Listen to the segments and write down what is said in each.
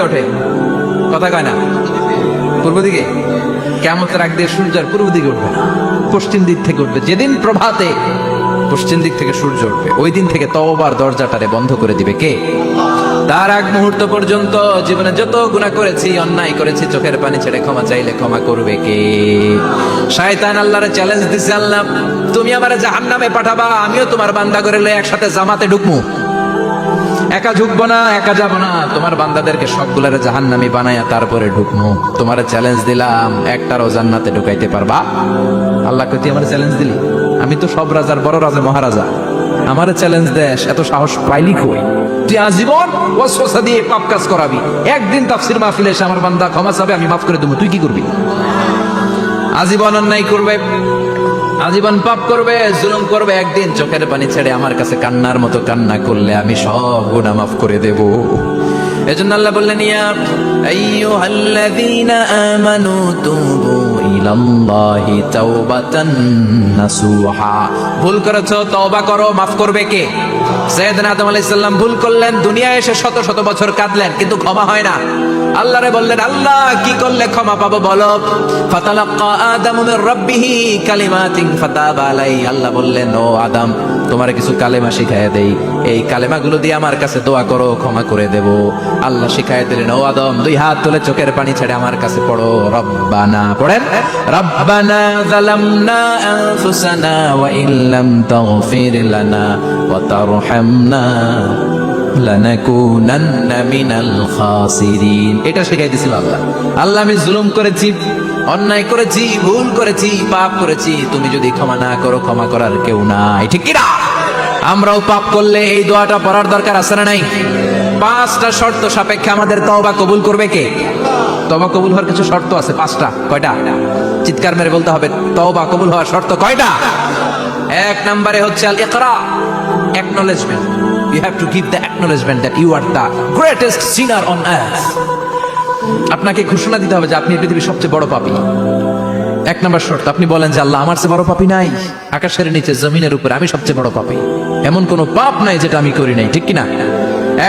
ওঠে, কথা কয় না, পূর্ব দিকে। কিয়ামতের আগ দিয়ে সূর্য আর পূর্ব দিকে উঠবে না, পশ্চিম দিক থেকে উঠবে। যেদিন প্রভাতে পশ্চিম দিক থেকে সূর্য উঠবে, ওই দিন থেকে তওবার দরজাটারে বন্ধ করে দিবে কে? তার আগ মুহূর্ত পর্যন্ত জীবনে যত গুনাহ করেছি, অন্যায় করেছি, চোখের পানি ছেড়ে ক্ষমা চাইলে ক্ষমা করবে কে? শয়তান আল্লাহরে চ্যালেঞ্জ দিছে, আল্লাহ তুমি আমারে জাহান্নামে পাঠাবা, আমিও তোমার বান্দা করে লয়ে একসাথে জামাতে ঢুকমু। একা ঢুকবো না, একা যাবো না, তোমার বান্দাদেরকে সবগুলারে জাহান্নামী বানায়া তারপরে ঢুকমু। তোমার চ্যালেঞ্জ দিলাম, একটারও জান্নাতে ঢুকাইতে পারবা? আল্লাহ কই তুই আমার চ্যালেঞ্জ দিলি? আমি তো সব রাজার বড় রাজা, মহারাজা, আমার চ্যালেঞ্জ দেশ, এত সাহস পাইলি কই? তুই আজীবন ওয়াসওয়াসা দিয়ে পাপ কাজ করাবি, একদিন তাফসীর মাহফিলে এসে আমার বান্দা ক্ষমা চাবে, আমি মাফ করে দেবো, তুই কি করবি? আজীবন অন্যায় করবে, আজীবন পাপ করবে, জুলুম করবে, একদিন চোখের পানি ছেড়ে আমার কাছে কান্নার মতো কান্না করলে আমি সব গুনাহ মাফ করে দেব। এজন্য আল্লাহ বললেন, ইয়া আইয়ুহাল্লাযীনা আমানু তুবু ইলাল্লাহি তাওবাতান নাসুহা। ভুল করেছো, তওবা করো, মাফ করবে কে? সাইয়েদনা আদম আলাইহিস সালাম ভুল করলেন, দুনিয়ায় এসে শত শত বছর কাঁদলেন, কিন্তু ক্ষমা হয় না। আল্লাহরে বললেন, আল্লাহ কি করলে ক্ষমা পাবো বলো? ফাতালাক্কা আদামু মির রাব্বিহি কালিমাতিন ফাতাবা আলাইহি। আল্লাহ বললেন, ও আদম, তোমারে কিছু কালেমা শিখাইয়া দেই, এই কালেমাগুলো দিয়ে আমার কাছে দোয়া করো, ক্ষমা করে দেব। আল্লাহ শিখাইয়া দিলেন, ও আদম, দুই হাত তুলে চোখের পানি ছেড়ে আমার কাছে পড়ো, রব্বানা, পড়েন, রব্বানা যালামনা আনফুসানা ওয়া ইল্লাম তাগফির লানা ওয়া তারহামনা লানাকুনান্না মিনাল খাসিরিন। এটা শিখাই দিছিল আল্লাহ। আল্লাহ আমি জুলুম করেছি, অন্যায় করেছি, ভুল করেছি, পাপ করেছি, তুমি যদি ক্ষমা না করো, ক্ষমা করার কেউ নাই, ঠিক কি না? আমরাও পাপ করলে এই দোয়াটা পড়ার দরকার আছে না নাই? 5টা শর্ত সাপেক্ষে আমাদের তওবা কবুল করবে কে? তওবা কবুল হওয়ার কিছু শর্ত আছে, 5টা। কয়টা? চিৎকার মেরে বলতে হবে, তওবা কবুল হওয়ার শর্ত কয়টা? 1 নম্বরে হচ্ছে আল ইকরা, acknowledgement. You have to give the acknowledgement that you are the greatest sinner on earth. আপনাকে ঘোষণা দিতে হবে যে আপনি পৃথিবীর সবচেয়ে বড় পাপী। 1 নম্বর শর্ত, আপনি বলেন যে আল্লাহ, আমার চেয়ে বড় পাপী নাই, আকাশের নিচে জমিনের উপরে আমি সবচেয়ে বড় পাপী, এমন কোন পাপ নাই যেটা আমি করি নাই, ঠিক কি না?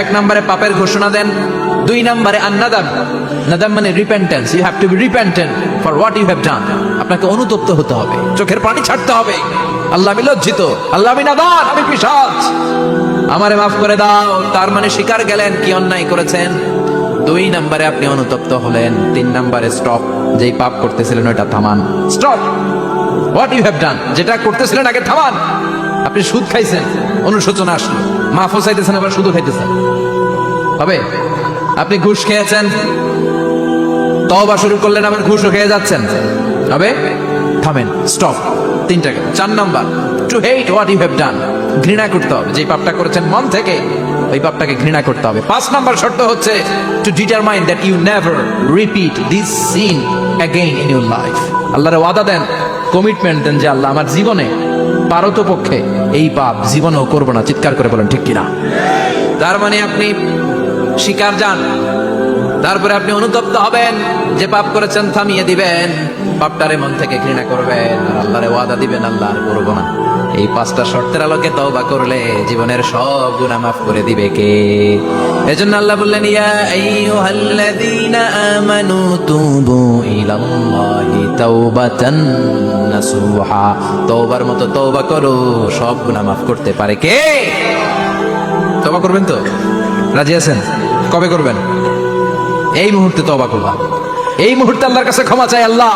1 নম্বরে পাপের ঘোষণা দেন। 2 নম্বরে আন-নাদাম, নাদাম মানে repentance. You have to be repentant for what you have done. আপনাকে অনুতপ্ত হতে হবে, চোখের পানি ছাড়তে হবে। আল্লাহ আমি লজ্জিত, আল্লাহ আমি নাদান, আমি পিশাচ, আমারে মাফ করে দাও। তার মানে স্বীকার গেলেন কি অন্যায় করেছেন। 2 নম্বরে আপনি অনুতপ্ত হলেন। 3 নম্বরে স্টপ, যেই পাপ করতেছিলেন ওটা থামান, stop what you have done, যেটা করতেছিলেন আগে থামান। আপনি সুদ খাইছেন, অনুশোচনা আসলো, মাফও চাইতেছেন, আবার সুদও খাইতেছেন, হবে? আপনি ঘুষ খেয়েছেন, তওবা শুরু করলেন, আবার ঘুষও খেয়ে যাচ্ছেন, হবে? থামেন, স্টপ। 3টা গেল। 4 number, to hate what you have done, ঘৃণা করতে হবে, যে পাপটা করেছেন মন থেকে ওই পাপটাকে ঘৃণা করতে হবে। 5 নাম্বার শর্ত হচ্ছে to determine that you never repeat this sin again in your life. আল্লাহরে ওয়াদা দেন, কমিটমেন্ট দেন যে আল্লাহ আমার জীবনে পারতপক্ষে এই পাপ জীবনেও করবো না। চিৎকার করে বলেন ঠিক কিনা? তার মানে আপনি স্বীকার যান, তারপরে আপনি অনুতপ্ত হবেন, যে পাপ করেছেন থামিয়ে দিবেন, পাপটারে মন থেকে ঘৃণা করবেন, আর আল্লাহরে ওয়াদা দিবেন, আল্লাহ আর করবো না। এই 5টা শর্তের আলোকে তওবা করলে জীবনের সব গুনাহ মাফ করে দিবে কে? এজন্য আল্লাহ বললেন, ইয়া আইয়ুহাল্লাযীনা আমানু তুবু ইলাল্লাহি তাওবাতান নাসুহা। তওবার মতো তওবা করো, সব গুনাহ মাফ করতে পারে কে? তওবা করবেন তো? রাজি আছেন? কবে করবেন? এই মুহূর্তে তওবা করবা, এই মুহূর্তে আল্লাহর কাছে ক্ষমা চাই, আল্লাহ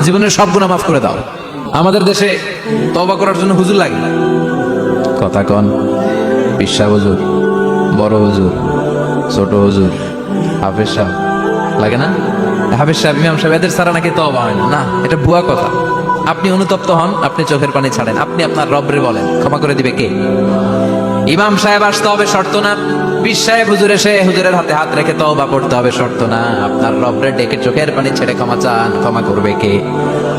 জীবনের সব গুনাহ মাফ করে দাও। আমাদের দেশে তওবা করার জন্য হুজুর লাগে, কথা কন, পিসা হুজুর, বড় হুজুর, ছোট হুজুর, হাফেজ সাহেব লাগে না? হাফেজ সাহেব, ইমাম সাহেব, এদের ছাড়া নাকি তওবা হয় না। না, এটা ভুয়া কথা। আপনি অনুতপ্ত হন, আপনি চোখের পানি ছাড়েন, আপনি আপনার রবরে বলেন, ক্ষমা করে দিবে কে? ইমাম সাহেব আসতে হবে শর্ত না, পীর সাহেব হুজুর এসে হুজুরের হাতে হাত রেখে তওবা পড়তে হবে শর্ত না। আপনার রবরে ডেকে চোখের পানি ছেড়ে ক্ষমা চান, ক্ষমা করবে কে?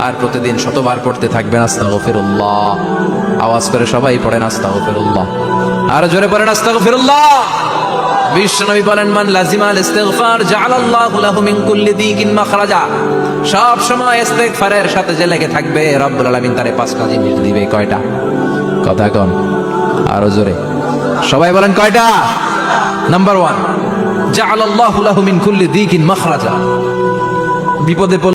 আর প্রতিদিন শতবার পড়তে থাকবেন আস্তাগফিরুল্লাহ। আওয়াজ করে সবাই পড়েন আস্তাগফিরুল্লাহ, আর জোরে পড়েন আস্তাগফিরুল্লাহ। বিশ্বনবী বলেন, মান লাজিমাল ইস্তিগফার জাআলাল্লাহু লাহু মিন কুল্লি দিকিন মাখরাজা। সব সময় ইস্তিগফারের সাথে যে লেগে থাকবে, রব্বুল আলামিন তারে 5টা জিনিস দিবে। কয়টা? কথা কন, আরো জোরে সবাই বলেন কয়টা? নাম্বার 1, জাআলাল্লাহু লাহু মিন কুল্লি দীকিন মাখরাজা। বিপদে পড়লে